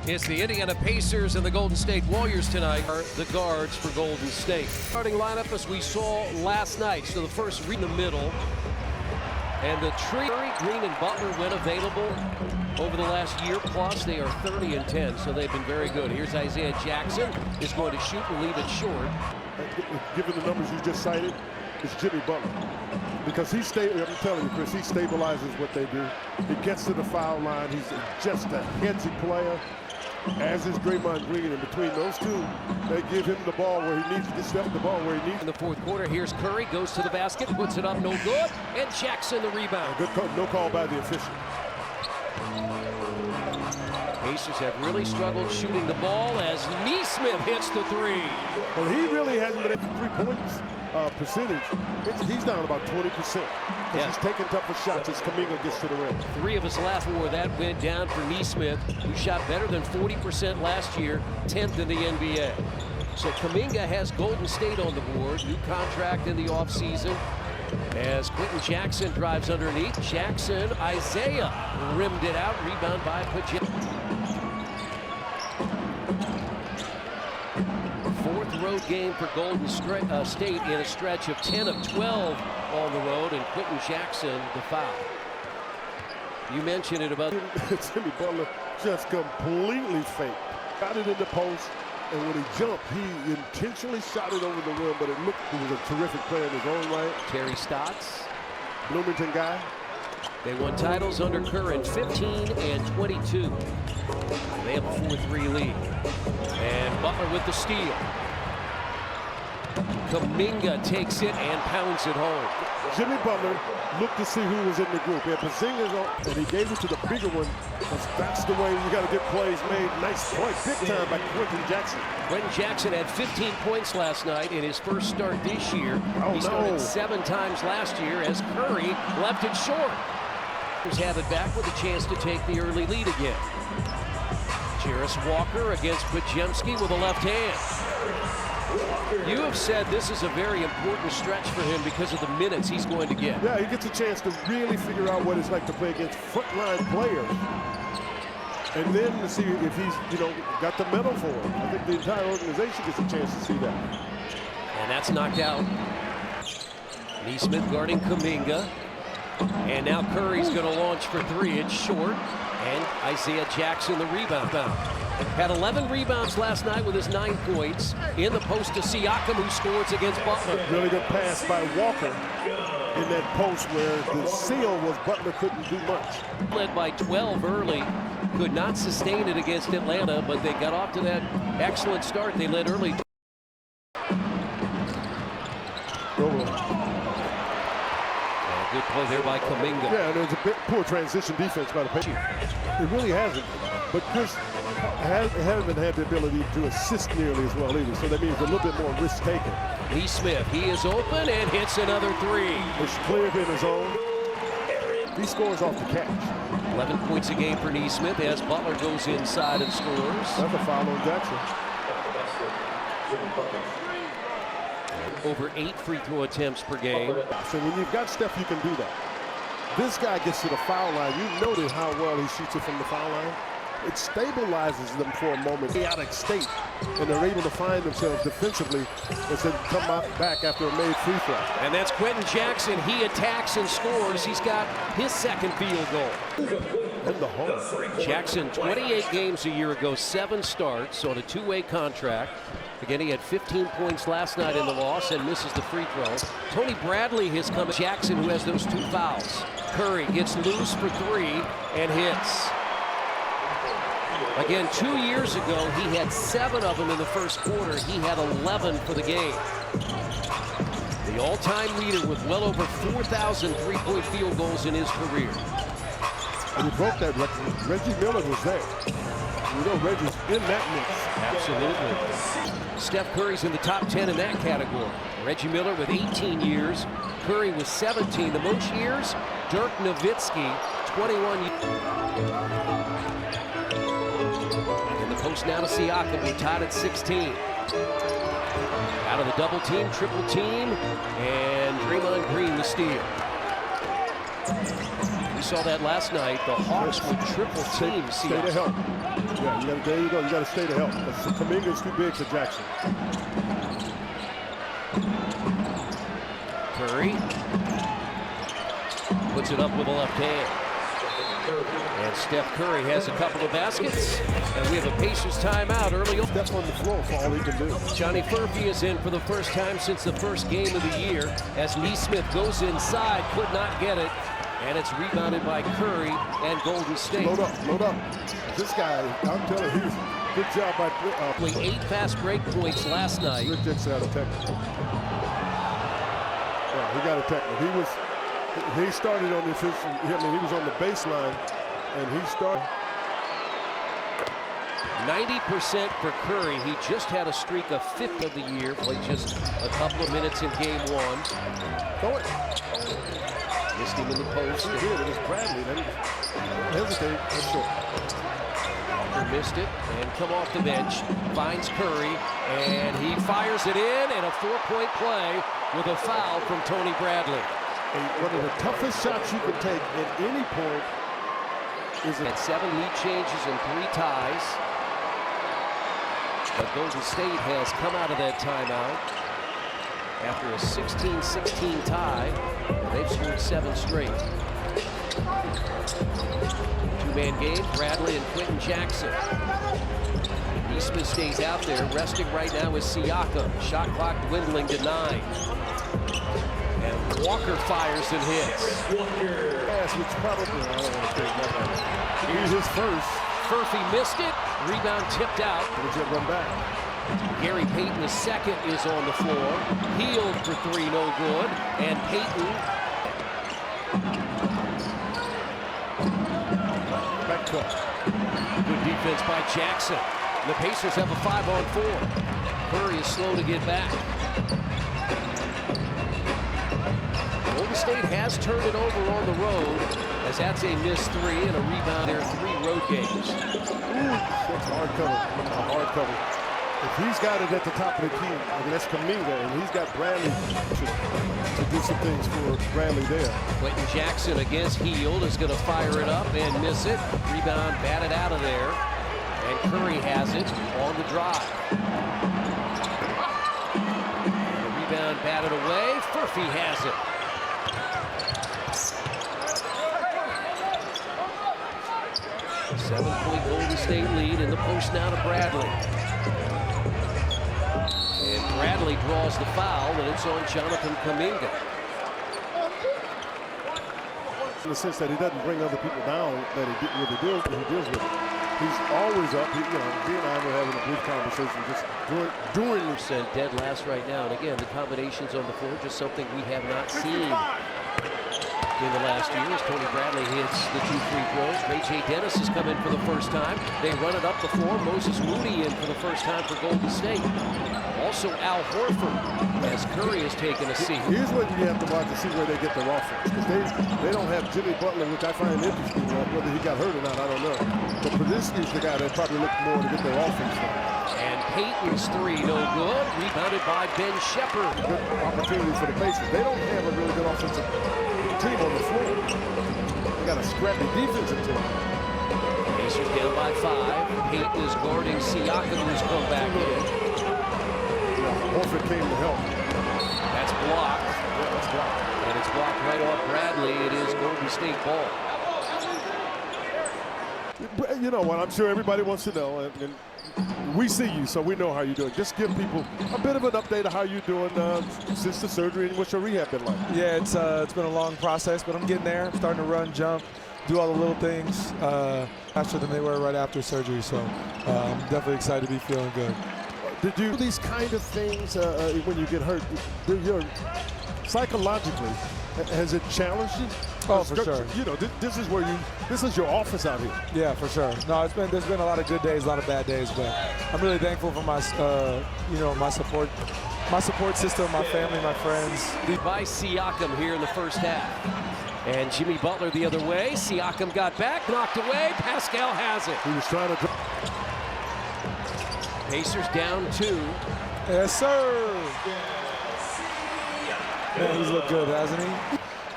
It's the Indiana Pacers and the Golden State Warriors tonight are the guards for Golden State. Starting lineup as we saw last night. So the first read in the middle. And the tree, Green and Butler when available over the last year plus. They are 30-10, so they've been very good. Here's Isaiah Jackson is going to shoot and leave it short. Given the numbers you just cited, it's Jimmy Butler. Because I'm telling you, Chris, he stabilizes what they do. He gets to the foul line. He's just a headsy player, as is Draymond Green. And between those two, they give him the ball where he needs to step the ball where he needs. In the fourth quarter, here's Curry, goes to the basket, puts it up, no good, and Jackson the rebound. Good call, no call by the official. Pacers have really struggled shooting the ball as Nesmith hits the three. Well, he really hasn't been at the three-points percentage. He's down about 20%. Because he's taking tougher shots as Kuminga gets to the rim. 3 of his last 4 that went down for Nesmith, who shot better than 40% last year, 10th in the NBA. So Kuminga has Golden State on the board, new contract in the offseason. As Quentin Jackson drives underneath, Jackson, Isaiah rimmed it out, rebound by Pajit. Fourth road game for Golden State in a stretch of 10 of 12 on the road, and Quentin Jackson the foul. You mentioned it about Jimmy Butler just completely faked. Got it in the post, and when he jumped, he intentionally shot it over the rim, but it looked he was a terrific player in his own right. Terry Stotts, Bloomington guy. They won titles under Kerr in 15 and 22. They have a 4-3 lead. And Butler with the steal. Kuminga takes it and pounds it home. Jimmy Butler looked to see who was in the group. He had Porzingis on, and he gave it to the bigger one. That's the way you got to get plays made. Nice play, big time by Quentin Jackson. Quentin Jackson had 15 points last night in his first start this year. He started 7 times last year as Curry left it short. Have it back with a chance to take the early lead again. Jarris Walker against Pajemski with a left hand. You have said this is a very important stretch for him because of the minutes he's going to get. Yeah, he gets a chance to really figure out what it's like to play against frontline players. And then to see if he's, got the medal for him. I think the entire organization gets a chance to see that. And that's knocked out. Nesmith guarding Kuminga. And now Curry's going to launch for 3. It's short. And Isaiah Jackson the rebound. Had 11 rebounds last night with his 9 points. In the post to Siakam, who scores against Butler. Really good pass by Walker in that post where the seal was Butler couldn't do much. Led by 12 early. Could not sustain it against Atlanta, but they got off to that excellent start. They led early. Good play there by Kuminga. Yeah, and there's a bit poor transition defense by the Pacers. It really hasn't. But Chris hasn't had the ability to assist nearly as well either. So that means a little bit more risk taken. Nesmith, he is open and hits another 3. It's cleared in his own. He scores off the catch. 11 points a game for Nesmith as Butler goes inside and scores. That's a foul on Jackson. Over 8 free throw attempts per game. So when you've got Steph, you can do that. This guy gets to the foul line. You notice how well he shoots it from the foul line. It stabilizes them for a moment. They're out of state, and they're able to find themselves defensively instead of come back after a made free throw. And that's Quentin Jackson. He attacks and scores. He's got his second field goal. In the hole. Jackson, 28 games a year ago, 7 starts on a 2-way contract. Again, he had 15 points last night in the loss and misses the free throw. Tony Bradley has come. Jackson, who has those 2 fouls. Curry gets loose for 3 and hits. Again, 2 years ago, he had 7 of them in the first quarter. He had 11 for the game. The all-time leader with well over 4,000 three-point field goals in his career. And he broke that record. Reggie Miller was there. You know Reggie's in that mix. Absolutely. Steph Curry's in the top 10 in that category. Reggie Miller with 18 years. Curry with 17. The most years, Dirk Nowitzki, 21 years. In the post now to Siakam. We're tied at 16. Out of the double team, triple team, and Draymond Green the steal. saw that last night. The Hawks would triple team Siakam. Stay to help. Yeah, there you go. You got to stay to help. Kuminga's too big for Jackson. Curry puts it up with the left hand. And Steph Curry has a couple of baskets. And we have a Pacers timeout early. Steph on the floor for all he can do. Johnny Furphy is in for the first time since the first game of the year. As Nesmith goes inside, could not get it. And it's rebounded by Curry and Golden State. Load up, load up. This guy, I'm telling you, good job by... 8 fast break points last night. Rick Dixon got a technical. Yeah, he got a technical. He started on the official. I mean, he was on the baseline, and he started. 90% for Curry. He just had a streak of 5th of the year. Played just a couple of minutes in game 1. Throw it. Missed him in the post. He did. It was Bradley. Then hesitate. That's short. Missed it and come off the bench. Finds Curry and he fires it in, and a 4-point play with a foul from Tony Bradley. And one of the toughest shots you can take at any point is at 7 lead changes and 3 ties. But Golden State has come out of that timeout after a 16-16 tie. They've scored 7 straight. 2-man game, Bradley and Quentin Jackson. Nesmith stays out there. Resting right now is Siakam. Shot clock dwindling to 9. And Walker fires and hits. Pass, which probably, I don't want to take that. Here's his first. Furphy missed it. Rebound tipped out. Legit run back. Gary Payton II is on the floor. Healed for 3, no good. And Payton. Back cut. Good defense by Jackson. The Pacers have a 5-on-4. Curry is slow to get back. Golden State has turned it over on the road, as that's a missed 3 and a rebound. There are 3 road games. That's hard cover. A hard cover. If he's got it at the top of the key, I mean, that's Kuminga, and he's got Bradley to do some things for Bradley there. Quentin Jackson against Hield is going to fire it up and miss it. Rebound batted out of there. And Curry has it on the drive. The rebound batted away. Furphy has it. Seven-point Golden State lead in the post now to Bradley. And Bradley draws the foul, and it's on Jonathan Kuminga. In the sense that he doesn't bring other people down, that he deals with it. He's always up. He and I were having a brief conversation just during % dead last right now. And again, the combinations on the floor, just something we have not seen in the last year as Tony Bradley hits the 2 free throws. Ray J. Dennis has come in for the first time. They run it up the floor. Moses Moody in for the first time for Golden State. Also Al Horford, as Curry has taken a seat. Here's what you have to watch to see where they get their offense. Because they don't have Jimmy Butler, which I find interesting. Whether he got hurt or not, I don't know. But Podziemski's the guy that probably looked more to get their offense done. And Payton's 3, no good. Rebounded by Ben Shepherd. Good opportunity for the Pacers. They don't have a really good offensive team on the floor. They got a scrappy defensive team. Pacers down by 5. Payton is guarding Siakam, who's come back in. Horford came to help. That's blocked. Yeah, that's blocked. And it's blocked right off Bradley. It is Golden State ball. But you know what? I'm sure everybody wants to know. And we see you, so we know how you're doing. Just give people a bit of an update of how you're doing since the surgery and what's your rehab been like. Yeah, it's been a long process, but I'm getting there. I'm starting to run, jump, do all the little things faster than they were right after surgery. So I'm definitely excited to be feeling good. Did you do these kind of things when you get hurt? Psychologically, has it challenged you? Oh, for sure. You know, this is your office out here. Yeah, for sure. No, there's been a lot of good days, a lot of bad days, but I'm really thankful for my, my support system, my family, my friends. By Siakam here in the first half. And Jimmy Butler the other way. Siakam got back, knocked away. Pascal has it. He was trying to. Pacers down 2. Yes, sir. Man, he's looked good, hasn't he?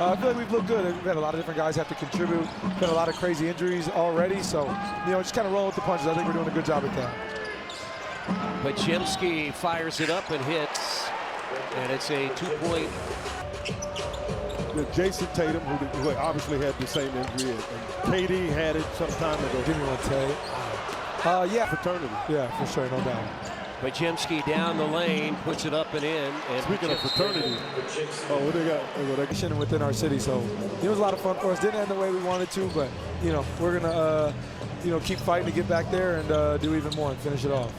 I feel like we've looked good. We've had a lot of different guys have to contribute. Been a lot of crazy injuries already, so just kind of rolling with the punches. I think we're doing a good job at that. Pachemski fires it up and hits, and it's a 2-point. Jason Tatum, who obviously had the same injury, and KD had it some time ago. Give me one, Tay. Yeah. Fraternity. Yeah, for sure, no doubt. Pachemski down the lane, puts it up and in. And speaking of fraternity, what they got? Within our city, so it was a lot of fun for us. Didn't end the way we wanted to, but we're gonna keep fighting to get back there and do even more and finish it off.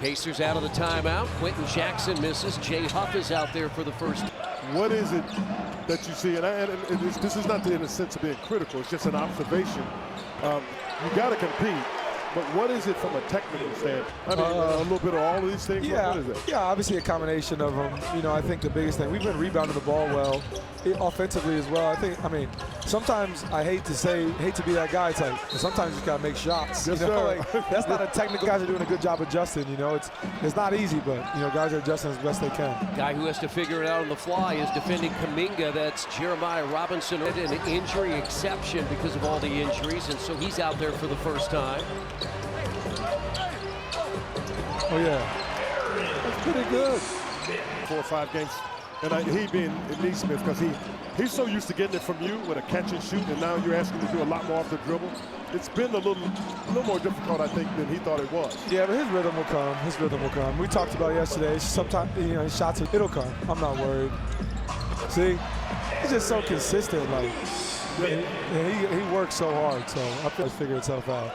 Pacers out of the timeout. Quentin Jackson misses. Jay Huff is out there for the first. What is it that you see? And this is not in a sense of being critical. It's just an observation. You got to compete. But what is it from a technical standpoint? I mean, a little bit of all of these things? Yeah, what is it? Yeah, obviously a combination of them. I think the biggest thing, we've been rebounding the ball well, offensively as well. I mean, sometimes I hate to be that guy. It's like, sometimes you just got to make shots. Yes, like, that's not a technical. Guys are doing a good job adjusting, It's not easy, but, guys are adjusting as best they can. Guy who has to figure it out on the fly is defending Kuminga. That's Jeremiah Robinson. An injury exception because of all the injuries, and so he's out there for the first time. Oh, yeah. That's pretty good. 4 or 5 games. And he being Neesmith, because he's so used to getting it from you with a catch and shoot, and now you're asking him to do a lot more off the dribble. It's been a little more difficult, I think, than he thought it was. Yeah, but his rhythm will come. His rhythm will come. We talked about yesterday. Sometimes, his shots, it'll come. I'm not worried. See, he's just so consistent. Like, he works so hard, so I feel it's figure itself out.